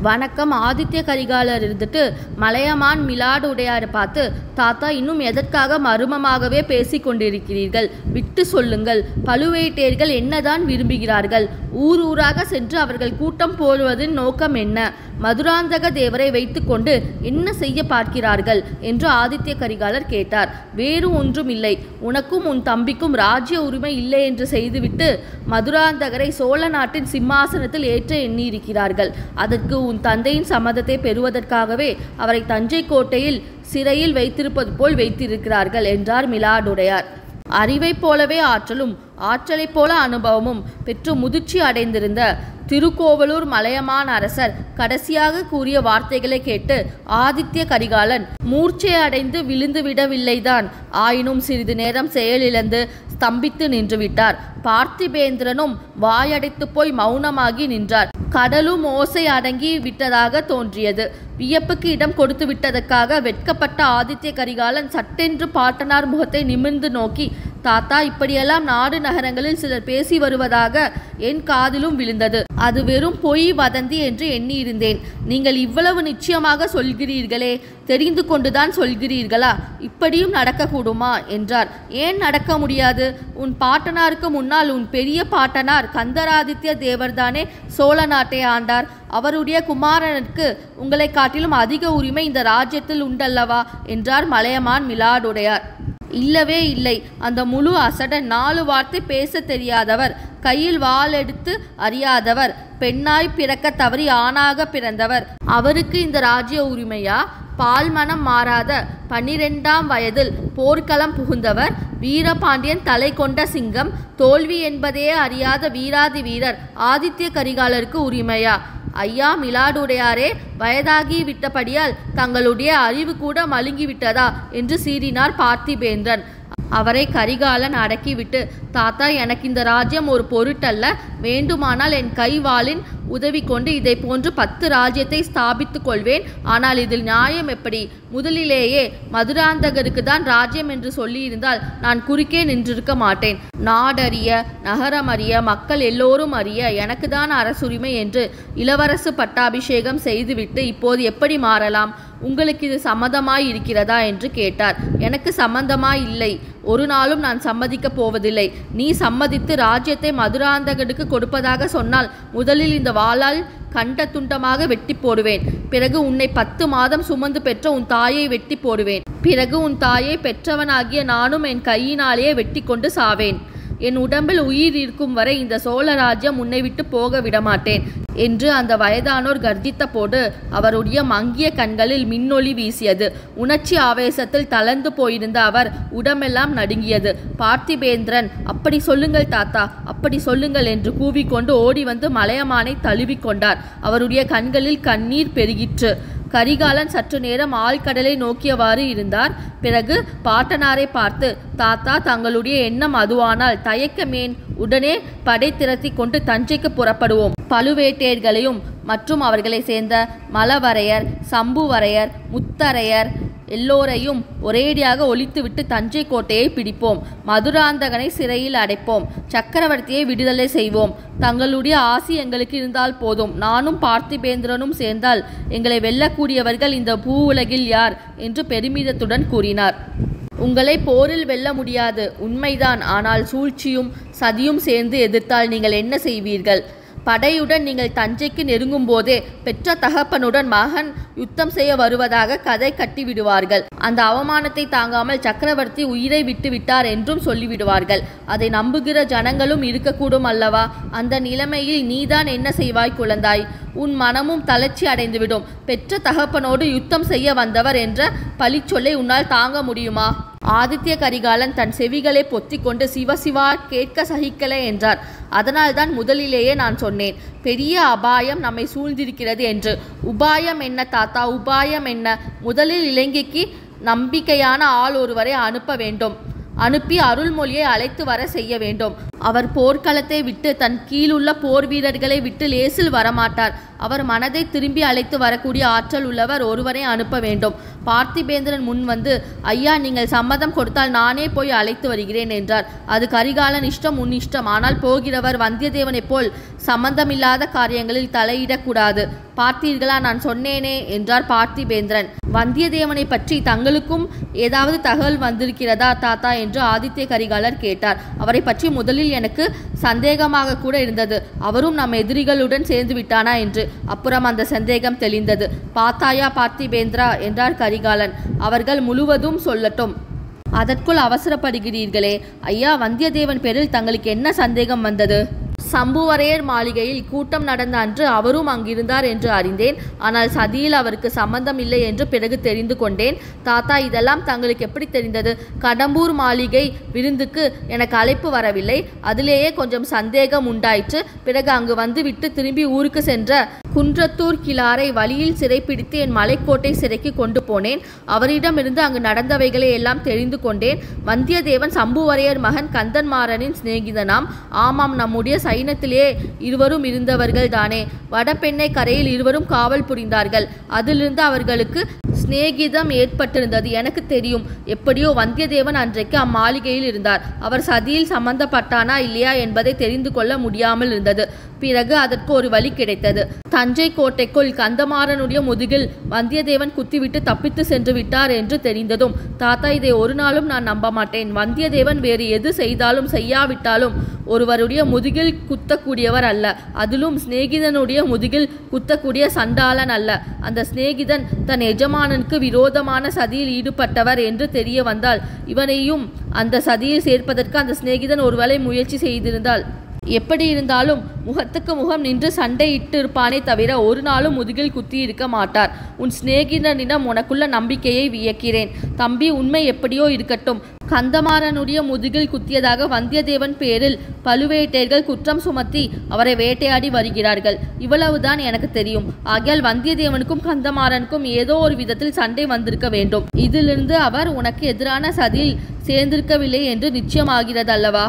வணக்கம். ஆதித்ய கரிகாலர் இருந்துட்டு மலையமான் மிலாடு உடையாரை பார்த்து, தாத்தா இன்னும் எதற்காக மர்மமாகவே பேசிக் கொண்டிருக்கிறீர்கள்? விட்டு சொல்லுங்கள். பழுவேட்டையர்கள் என்னதான் விரும்புகிறார்கள்? ஊர் ஊராக சென்று அவர்கள் கூட்டம் போடுவதின் நோக்கம் என்ன? மதுராந்தக தேவரை வைத்து கொண்டு என்ன செய்ய பார்க்கிறார்கள் என்று ஆதித்ய கரிகாலர் கேட்டார். வேறு ஒன்றும் இல்லை. உனக்கும் உன் தம்பிக்கும் ராஜ்ய உரிமை இல்லை என்று செய்துவிட்டு மதுராந்தகரை சோழ நாட்டின் சிம்மாசனத்தில் ஏற்ற எண்ணியிருக்கிறார்கள். அதற்கு உன் தந்தையின் சம்மதத்தை பெறுவதற்காகவே அவரை தஞ்சை கோட்டையில் சிறையில் வைத்திருப்பது போல் வைத்திருக்கிறார்கள் என்றார் மிலாடுடையார். அறிவைப் போலவே ஆற்றலும் ஆற்றலைப் போல அனுபவமும் பெற்று முதிர்ச்சி அடைந்திருந்த திருக்கோவலூர் மலையமான் அரசர் கடைசியாக கூறிய வார்த்தைகளை கேட்டு ஆதித்ய கரிகாலன் மூர்ச்சை அடைந்து விழுந்து விடவில்லைதான். ஆயினும் சிறிது நேரம் செயலிழந்து ஸ்தம்பித்து நின்றுவிட்டார். பார்த்திபேந்திரனும் வாயடைத்து போய் மௌனமாகி நின்றார். கடலும் ஓசை அடங்கி விட்டதாக தோன்றியது. வியப்புக்கு இடம் கொடுத்து விட்டதற்காக வெட்கப்பட்ட ஆதித்ய கரிகாலன் சட்டென்று பாட்டனார் முகத்தை நிமிர்ந்து நோக்கி, தாத்தா, இப்படியெல்லாம் நாடு நகரங்களில் சிலர் பேசி வருவதாக என் காதிலும் விழுந்தது. அது வெறும் பொய் வதந்தி என்று எண்ணியிருந்தேன். நீங்கள் இவ்வளவு நிச்சயமாக சொல்கிறீர்களே, தெரிந்து கொண்டுதான் சொல்கிறீர்களா? இப்படியும் நடக்கக்கூடுமா என்றார். ஏன் நடக்க முடியாது? உன் பாட்டனாருக்கு முன்னால் உன் பெரிய பாட்டனார் கந்தராதித்ய தேவர்தானே சோழ நாட்டை ஆண்டார். அவருடைய குமாரனுக்கு உங்களை காட்டிலும் அதிக உரிமை இந்த ராஜ்யத்தில் உண்டல்லவா என்றார் மலையமான் மிலாடுடையார். இல்லவே இல்லை. அந்த முழு அசடன் 4 வார்த்தை பேச தெரியாதவர், கையில் வாள் எடுத்து அறியாதவர், பெண்ணாய் பிறக்க தவறி ஆணாக பிறந்தவர். அவருக்கு இந்த ராஜ்ய உரிமையா? பால்மனம் மாறாத 12ஆம் வயதில் போர்க்களம் புகுந்தவர், வீரபாண்டியன் தலை கொண்ட சிங்கம், தோல்வி என்பதே அறியாத வீராதி வீரர் ஆதித்ய கரிகாலருக்கு உரிமையா? ஐயா மிலாடுடையாரே, வயதாகி விட்டபடியால் தங்களுடைய அறிவு கூட மழுங்கிவிட்டதா என்று சீறினார் பார்த்திபேந்திரன். அவரை கரிகாலன் அடக்கிவிட்டு, தாத்தா, எனக்கு இந்த ராஜ்யம் ஒரு பொருட்டல்ல. வேண்டுமானால் என் கைவாளின் உதவி கொண்டு இதை போன்று 10 ராஜ்யத்தை ஸ்தாபித்துக் கொள்வேன். ஆனால் இதில் நியாயம் எப்படி? முதலிலேயே மதுராந்தகருக்கு தான் ராஜ்யம் என்று சொல்லியிருந்தால் நான் குறுக்கே நின்றிருக்க மாட்டேன். நாடறிய, நகரம் அறிய, மக்கள் எல்லோரும் அறிய எனக்கு தான் அரசுரிமை என்று இளவரசு பட்டாபிஷேகம் செய்துவிட்டு இப்போது எப்படி மாறலாம்? உங்களுக்கு இது சம்மதமாய் இருக்கிறதா என்று கேட்டார். எனக்கு சம்மந்தமாய் இல்லை. ஒரு நாளும் நான் சம்மதிக்கப் போவதில்லை. நீ சம்மதித்து ராஜ்யத்தை மதுராந்தகனுக்கு கொடுப்பதாக சொன்னால் முதலில் இந்த வாளால் கண்ட துண்டமாக வெட்டி போடுவேன். பிறகு உன்னை 10 மாதம் சுமந்து பெற்ற உன் தாயை வெட்டி போடுவேன். பிறகு உன் தாயை பெற்றவனாகிய நானும் என் கையினாலேயே வெட்டி கொண்டு சாவேன். என் உடம்பில் உயிர் இருக்கும் வரை இந்த சோழ ராஜ்யம் உன்னை விட்டு போக விடமாட்டேன் என்று அந்த வயதானோர் கர்ஜித்த போது அவருடைய மங்கிய கண்களில் மின்னொளி வீசியது. உணர்ச்சி ஆவேசத்தில் தளர்ந்து போயிருந்த அவர் உடம்பெல்லாம் நடுங்கியது. பார்த்திபேந்திரன், அப்படி சொல்லுங்கள் தாத்தா, அப்படி சொல்லுங்கள் என்று கூவிக்கொண்டு ஓடி வந்து மலையமானை தழுவிக்கொண்டார். அவருடைய கண்களில் கண்ணீர் பெருகிற்று. கரிகாலன் சற்று நேரம் ஆழ்கடலை நோக்கியவாறு இருந்தார். பிறகு பாட்டனாரை பார்த்து, தாத்தா, தங்களுடைய எண்ணம் அதுவானால் தயக்கமேன்? உடனே படை திரட்டி கொண்டு தஞ்சைக்கு புறப்படுவோம். பழுவேட்டையர்களையும் மற்றும் அவர்களை சேர்ந்த மலவரையர், சம்புவரையர், முத்தரையர் எல்லோரையும் ஒரேடியாக ஒழித்துவிட்டு தஞ்சை கோட்டையை பிடிப்போம். மதுராந்தகனை சிறையில் அடைப்போம். சக்கரவர்த்தியை விடுதலை செய்வோம். தங்களுடைய ஆசி எங்களுக்கு இருந்தால் போதும். நானும் பார்த்திபேந்திரனும் சேர்ந்தால் எங்களை வெல்லக்கூடியவர்கள் இந்த பூ உலகில் யார் என்று பெருமிதத்துடன் கூறினார். உங்களை போரில் வெல்ல முடியாது, உண்மைதான். ஆனால் சூழ்ச்சியும் சதியும் சேர்ந்து எதிர்த்தால் நீங்கள் என்ன செய்வீர்கள்? படையுடன் நீங்கள் தஞ்சைக்கு நெருங்கும் போதே பெற்ற தகப்பனுடன் மகன் யுத்தம் செய்ய வருவதாக கதை கட்டி விடுவார்கள். அந்த அவமானத்தை தாங்காமல் சக்கரவர்த்தி உயிரை விட்டு விட்டார் என்றும் சொல்லிவிடுவார்கள். அதை நம்புகிற ஜனங்களும் இருக்கக்கூடும் அல்லவா? அந்த நிலைமையில் நீதான் என்ன செய்வாய் குழந்தாய்? உன் மனமும் தளர்ச்சி அடைந்துவிடும். பெற்ற தகப்பனோடு யுத்தம் செய்ய வந்தவர் என்ற பழிச்சொல்லை உன்னால் தாங்க முடியுமா? ஆதித்ய கரிகாலன் தன் செவிகளை பொத்திக்கொண்டு சிவசிவா, கேட்க சகிக்கலை என்றார். அதனால்தான் முதலிலேயே நான் சொன்னேன், பெரிய அபாயம் நம்மை சூழ்ந்திருக்கிறது என்று. உபாயம் என்ன தாத்தா, உபாயம் என்ன? முதலில் இலங்கைக்கு நம்பிக்கையான ஆள் ஒருவரை அனுப்ப வேண்டும். அனுப்பி அருள்மொழியை அழைத்து வர செய்ய வேண்டும். அவர் போர்க்களத்தை விட்டு தன் கீழுள்ள போர் வீரர்களை விட்டு லேசில் வரமாட்டார். அவர் மனதை திரும்பி அழைத்து வரக்கூடிய ஆற்றல் உள்ளவர் ஒருவரை அனுப்ப வேண்டும். பார்த்திபேந்திரன் முன் வந்து, ஐயா, நீங்கள் சம்மதம் கொடுத்தால் நானே போய் அழைத்து வருகிறேன் என்றார். அது கரிகாலன் இஷ்டம், உன் இஷ்டம். ஆனால் போகிறவர் வந்தியத்தேவனைப் போல் சம்பந்தமில்லாத காரியங்களில் தலையிடக்கூடாது. பார்த்தீர்களா, நான் சொன்னேனே என்றார் பார்த்திபேந்திரன். வந்தியத்தேவனை பற்றி தங்களுக்கும் ஏதாவது தகவல் வந்திருக்கிறதா தாத்தா என்று ஆதித்ய கரிகாலர் கேட்டார். அவரை பற்றி முதலில் எனக்கு சந்தேகமாக கூட இருந்தது. அவரும் நம் எதிரிகளுடன் சேர்ந்து விட்டானா என்று. அப்புறம் அந்த சந்தேகம் தெளிந்தது. பார்த்தாயா பார்த்திபேந்திரா என்றார் கரிகாலன். அவர்கள் முழுவதும் சொல்லட்டும், அதற்குள் அவசரப்படுகிறீர்களே. ஐயா, வந்தியத்தேவன் பேரில் தங்களுக்கு என்ன சந்தேகம் வந்தது? சம்புவரையர் மாளிகையில் கூட்டம் நடந்த அன்று அவரும் அங்கிருந்தார் என்று அறிந்தேன். ஆனால் சதியில் அவருக்கு சம்பந்தம் இல்லை என்று பிறகு தெரிந்து கொண்டேன். தாத்தா, இதெல்லாம் தங்களுக்கு எப்படி தெரிந்தது? கடம்பூர் மாளிகை விருந்துக்கு எனக்கு அழைப்பு வரவில்லை. அதிலேயே கொஞ்சம் சந்தேகம் உண்டாயிற்று. பிறகு அங்கு வந்துவிட்டு திரும்பி ஊருக்கு சென்ற குன்றத்தூர் கிழாரை வழியில் சிறைப்பிடித்து என் மலைக்கோட்டை சிறைக்கு கொண்டு போனேன். அவரிடமிருந்து அங்கு நடந்தவைகளை எல்லாம் தெரிந்து கொண்டேன். வந்தியத்தேவன் சம்புவரையர் மகன் கந்தன்மாறனின் சிநேகிதனாம். ஆமாம், நம்முடைய சைனத்திலே இருவரும் இருந்தவர்கள் தானே. வடபெண்ணை கரையில் இருவரும் காவல் புரிந்தார்கள். அதிலிருந்து அவர்களுக்கு சிநேகிதம் ஏற்பட்டிருந்தது எனக்கு தெரியும். எப்படியோ வந்தியத்தேவன் அன்றைக்கு அம்மாளிகையில் இருந்தார். அவர் சதியில் சம்பந்தப்பட்டானா இல்லையா என்பதை தெரிந்து கொள்ள முடியாமல் இருந்தது. பிறகு அதற்கு ஒரு வழி கிடைத்தது. தஞ்சை கோட்டைக்குள் கந்தமாறனுடைய முதுகில் வந்தியத்தேவன் குத்திவிட்டு தப்பித்து சென்று விட்டார் என்று தெரிந்ததும், தாத்தா, இதை ஒரு நாளும் நான் நம்ப மாட்டேன். வந்தியத்தேவன் வேறு எது செய்தாலும் செய்யாவிட்டாலும் ஒருவருடைய முதுகில் குத்தக்கூடியவர் அல்ல. அதிலும் சிநேகிதனுடைய முதுகில் குத்தக்கூடிய சண்டாளன் அல்ல. அந்த சிநேகிதன் தன் எஜமானனுக்கு விரோதமான சதியில் ஈடுபட்டவர் என்று தெரிய வந்தால், இவனையும் அந்த சதியில் சேர்ப்பதற்கு அந்த சிநேகிதன் ஒருவேளை முயற்சி செய்திருந்தால், எப்படி இருந்தாலும் முகத்துக்கு முகம் நின்று சண்டையிட்டு இருப்பானே தவிர ஒரு நாளும் முதுகில் குத்தி இருக்க மாட்டார். உன் சிநேகிதனிடம் உனக்குள்ள நம்பிக்கையை வியக்கிறேன். தம்பி, உண்மை எப்படியோ இருக்கட்டும். கந்தமாறனுடைய முதுகில் குத்தியதாக வந்தியத்தேவன் பேரில் பழுவேட்டையர்கள் குற்றம் சுமத்தி அவரை வேட்டையாடி வருகிறார்கள். இவ்வளவுதான் எனக்கு தெரியும். ஆகையால் வந்தியத்தேவனுக்கும் கந்தமாறனுக்கும் ஏதோ ஒரு விதத்தில் சண்டை வந்திருக்க வேண்டும். இதிலிருந்து அவர் உனக்கு எதிரான சதியில் சேர்ந்திருக்கவில்லை என்று நிச்சயமாகிறது அல்லவா?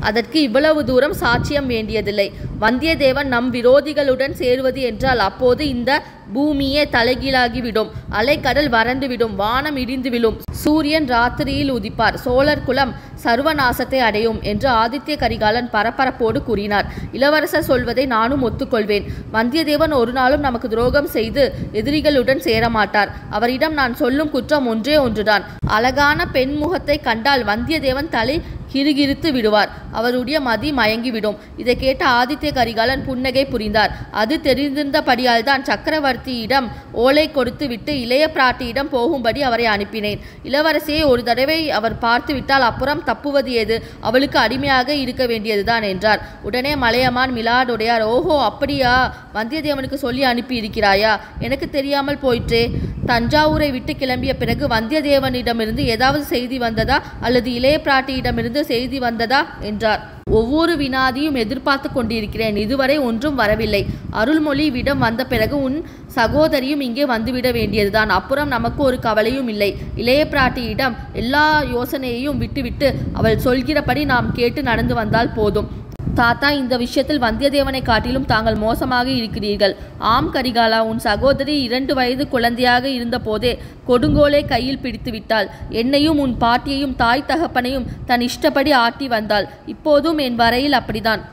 அதற்கு இவ்வளவு தூரம் சாட்சியம் வேண்டியதில்லை. வந்தியத்தேவன் நம் விரோதிகளுடன் சேருவது என்றால் அப்போது இந்த பூமியே தலைகீழாகிவிடும். அலைக்கடல் வறண்டுவிடும். வானம் இடிந்து விழும். சூரியன் ராத்திரியில் உதிப்பார். சோழர் குலம் சர்வநாசத்தை அடையும் என்று ஆதித்ய கரிகாலன் பரபரப்போடு கூறினார். இளவரசர் சொல்வதை நானும் ஒத்துக்கொள்வேன். வந்தியத்தேவன் ஒரு நாளும் நமக்கு துரோகம் செய்து எதிரிகளுடன் சேரமாட்டார். அவரிடம் நான் சொல்லும் குற்றம் ஒன்றே ஒன்றுதான். அழகான பெண் முகத்தை கண்டால் வந்தியத்தேவன் தலை கிறுகிறுத்து விடுவார். அவருடைய மதி மயங்கிவிடும். இதை கேட்ட ஆதித்ய கரிகாலன் புன்னகை புரிந்தார். அது தெரிந்திருந்தபடியால் தான் சக்கரவர்த்தியிடம் ஓலை கொடுத்து விட்டு இளைய பிராட்டியிடம் போகும்படி அவரை அனுப்பினேன். இளவரசியை ஒரு தடவை அவர் பார்த்து விட்டால் அப்புறம் தப்புவது ஏது? அவளுக்கு அடிமையாக இருக்க வேண்டியதுதான் என்றார். உடனே மலையமான் மிலாடுடையார், ஓஹோ, அப்படியா? வந்தியத்தேவனுக்கு சொல்லி அனுப்பி இருக்கிறாயா? எனக்கு தெரியாமல் போயிற்றே. தஞ்சாவூரை விட்டு கிளம்பிய பிறகு வந்தியத்தேவனிடமிருந்து ஏதாவது செய்தி வந்ததா அல்லது இளைய பிராட்டியிடமிருந்து செய்தி வந்ததா என்றார். ஒவ்வொரு வினாதியும் எதிர்பார்த்து கொண்டிருக்கிறேன். இதுவரை ஒன்றும் வரவில்லை. அருள்மொழிவிடம் வந்த பிறகு உன் சகோதரியும் இங்கே வந்துவிட வேண்டியதுதான். அப்புறம் நமக்கு ஒரு கவலையும் இல்லை. இளைய பிராட்டியிடம் எல்லா யோசனையையும் விட்டுவிட்டு அவள் சொல்கிறபடி நாம் கேட்டு நடந்து வந்தால் போதும். தாத்தா, இந்த விஷயத்தில் வந்தியத்தேவனை காட்டிலும் தாங்கள் மோசமாக இருக்கிறீர்கள். ஆம் கரிகாலா, உன் சகோதரி 2 வயது குழந்தையாக இருந்த போதே கொடுங்கோலை கையில் பிடித்து விட்டாள். என்னையும் உன் பாட்டியையும் தாய் தகப்பனையும் தன் இஷ்டப்படி ஆட்டி வந்தாள். இப்போதும் என் வரையில் அப்படிதான்.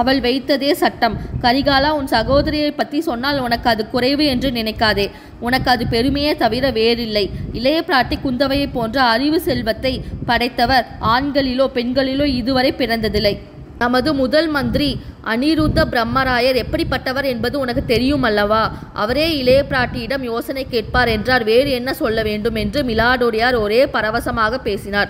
அவள் வைத்ததே சட்டம். கரிகாலா, உன் சகோதரியை பற்றி சொன்னால் உனக்கு அது குறைவு என்று நினைக்காதே. உனக்கு அது பெருமையே தவிர வேறில்லை. இளைய பிராட்டி குந்தவையை போன்ற அறிவு செல்வத்தை படைத்தவர் ஆண்களிலோ பெண்களிலோ இதுவரை பிறந்ததில்லை. நமது முதல் மந்திரி அனிருத்த பிரம்மராயர் எப்படிப்பட்டவர் என்பது உனக்கு தெரியும் அல்லவா? அவரே இளைய பிராட்டியிடம் யோசனை கேட்பார் என்றார். வேறு என்ன சொல்ல வேண்டும் என்று மிலாடுடையார் ஒரே பரவசமாக பேசினார்.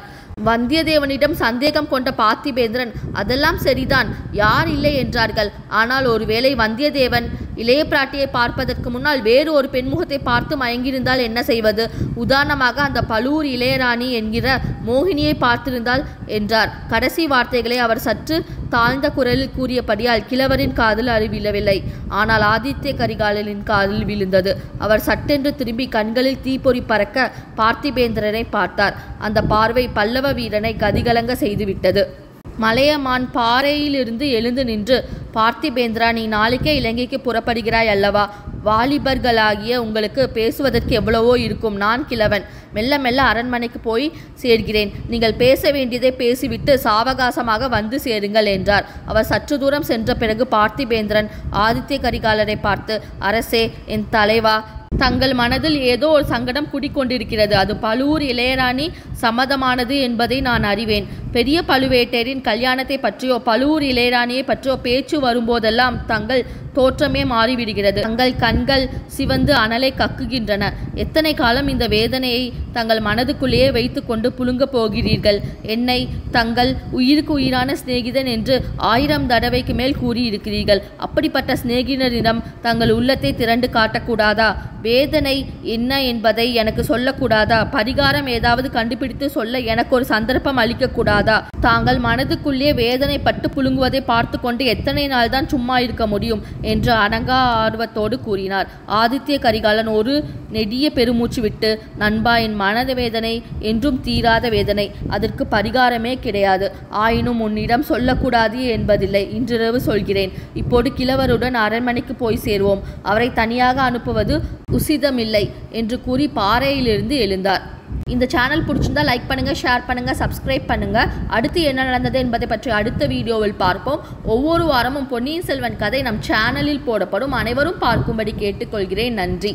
வந்தியத்தேவனிடம் சந்தேகம் கொண்ட பார்த்திபேந்திரன், அதெல்லாம் சரிதான், யார் இல்லை என்றார்கள். ஆனால் ஒருவேளை வந்தியத்தேவன் இளைய பிராட்டியை பார்ப்பதற்கு முன்னால் வேறு ஒரு பெண்முகத்தை பார்த்து மயங்கியிருந்தால் என்ன செய்வது? உதாரணமாக அந்த பழுவூர் இளையராணி என்கிற மோகினியை பார்த்திருந்தால் என்றார். கடைசி வார்த்தைகளை அவர் சற்று தாழ்ந்த குரலில் கூறியபடியால் கிழவரின் காதில் அது விழவில்லை. ஆனால் ஆதித்ய கரிகாலனின் காதில் விழுந்தது. அவர் சட்டென்று திரும்பி கண்களில் தீப்பொறி பறக்க பார்த்திபேந்திரனை பார்த்தார். அந்த பார்வை பல்லவ வீரனை கதிகலங்க செய்துவிட்டது. மலையமான் பாறையிலிருந்து எழுந்து நின்று, பார்த்திபேந்திரா, நீ நாளைக்கே இலங்கைக்கு புறப்படுகிறாய் அல்லவா? வாலிபர்களாகிய உங்களுக்கு பேசுவதற்கு எவ்வளவோ இருக்கும். நான் கிழவன். மெல்ல மெல்ல அரண்மனைக்கு போய் சேர்கிறேன். நீங்கள் பேச வேண்டியதை பேசிவிட்டு சாவகாசமாக வந்து சேருங்கள் என்றார். அவர் சற்று தூரம் சென்ற பிறகு பார்த்திபேந்திரன் ஆதித்ய கரிகாலரை பார்த்து, அரசே, என் தலைவா, தங்கள் மனதில் ஏதோ ஒரு சங்கடம் குடிக்கொண்டிருக்கிறது. அது பழுவூர் இளையராணி சம்மதமானது என்பதை நான் அறிவேன். பெரிய பழுவேட்டரின் கல்யாணத்தை பற்றியோ பழுவூர் இளையராணியை பற்றியோ பேச்சு வரும்போதெல்லாம் தங்கள் தோற்றமே மாறிவிடுகிறது. தங்கள் கண்கள் சிவந்து அனலை கக்குகின்றன. எத்தனை காலம் இந்த வேதனையை தங்கள் மனதுக்குள்ளேயே வைத்து கொண்டு புழுங்க போகிறீர்கள்? என்னை தங்கள் உயிருக்கு உயிரான சிநேகிதன் என்று 1000 தடவைக்கு மேல் கூறியிருக்கிறீர்கள். அப்படிப்பட்ட சிநேகிதனிடம் தங்கள் உள்ளத்தை திரண்டு காட்டக்கூடாதா? வேதனை என்ன என்பதை எனக்கு சொல்லக்கூடாதா? பரிகாரம் ஏதாவது கண்டுபிடித்து சொல்ல எனக்கு ஒரு சந்தர்ப்பம் அளிக்கக்கூடாதா? தாங்கள் மனதுக்குள்ளே வேதனை பட்டு புழுங்குவதை பார்த்து கொண்டு எத்தனை நாள் தான் சும்மா இருக்க முடியும் என்று அடங்கா ஆர்வத்தோடு கூறினார். ஆதித்ய கரிகாலன் ஒரு நெடிய பெருமூச்சு விட்டு, நண்பா, என் மனத வேதனை என்றும் தீராத வேதனை. அதற்கு பரிகாரமே கிடையாது. ஆயினும் உன்னிடம் சொல்லக்கூடாது என்பதில்லை. இன்றிரவு சொல்கிறேன். இப்போது கிழவருடன் அரண்மனைக்கு போய் சேர்வோம். அவரை தனியாக அனுப்புவது உசிதமில்லை என்று கூறி பாறையிலிருந்து எழுந்தார். இந்த சேனல் பிடிச்சிருந்தா லைக் பண்ணுங்கள், ஷேர் பண்ணுங்கள், சப்ஸ்கிரைப் பண்ணுங்கள். அடுத்து என்ன நடந்தது என்பதை பற்றி அடுத்த வீடியோவில் பார்ப்போம். ஒவ்வொரு வாரமும் பொன்னியின் செல்வன் கதை நம் சேனலில் போடப்படும். அனைவரும் பார்க்கும்படி கேட்டுக்கொள்கிறேன். நன்றி.